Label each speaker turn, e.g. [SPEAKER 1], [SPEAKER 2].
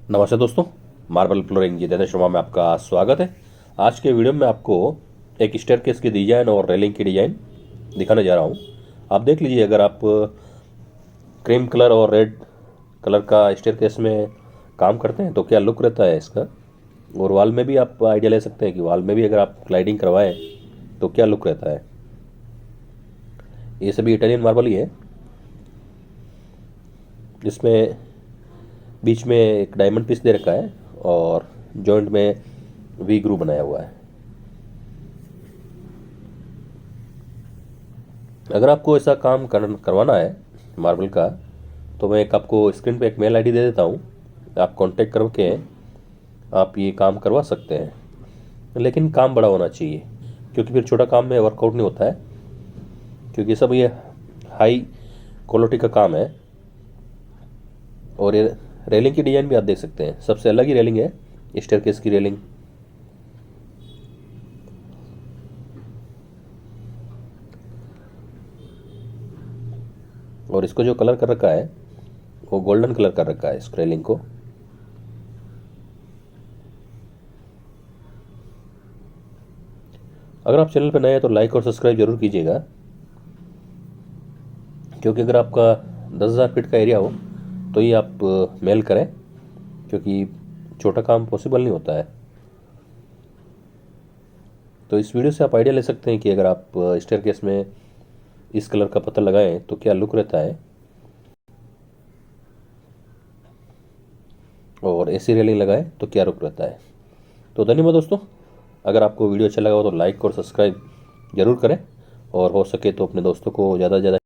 [SPEAKER 1] नमस्ते दोस्तों, marble flooring Jitendra Sharma में आपका स्वागत है। आज के वीडियो में आपको एक स्टेयरकेस की डिजाइन और रेलिंग की डिजाइन दिखाने जा रहा हूँ। आप देख लीजिए, अगर आप क्रीम कलर और रेड कलर का स्टेयरकेस में काम करते हैं तो क्या लुक रहता है इसका। और वॉल में भी आप आइडिया ले सकते हैं कि वॉल में भी अगर आप स्लाइडिंग करवाएं तो क्या लुक रहता है। ये सभी इटालियन मार्बल ही है, जिसमें बीच में एक डायमंड पीस दे रखा है और जॉइंट में वी ग्रू बनाया हुआ है। अगर आपको ऐसा काम करवाना है मार्बल का, तो मैं एक आपको स्क्रीन पे एक मेल आईडी दे देता हूँ। आप कांटेक्ट करके आप ये काम करवा सकते हैं, लेकिन काम बड़ा होना चाहिए, क्योंकि फिर छोटा काम में वर्कआउट नहीं होता है, क्योंकि सब ये हाई क्वालिटी का काम है। और ये रेलिंग की डिजाइन भी आप देख सकते हैं, सबसे अलग ही रेलिंग है स्टेयरकेस की रेलिंग। और इसको जो कलर कर रखा है वो गोल्डन कलर कर रखा है इस रेलिंग को। अगर आप चैनल पर नए हैं तो लाइक और सब्सक्राइब जरूर कीजिएगा, क्योंकि अगर आपका 10,000 फीट का एरिया हो तो ये आप मेल करें, क्योंकि छोटा काम पॉसिबल नहीं होता है। तो इस वीडियो से आप आइडिया ले सकते हैं कि अगर आप स्टेयरकेस में इस कलर का पत्थर लगाएं तो क्या लुक रहता है, और ऐसी रेलिंग लगाएं तो क्या लुक रहता है। तो धन्यवाद दोस्तों। अगर आपको वीडियो अच्छा लगा हो तो लाइक और सब्सक्राइब जरूर करें, और हो सके तो अपने दोस्तों को ज़्यादा से ज़्यादा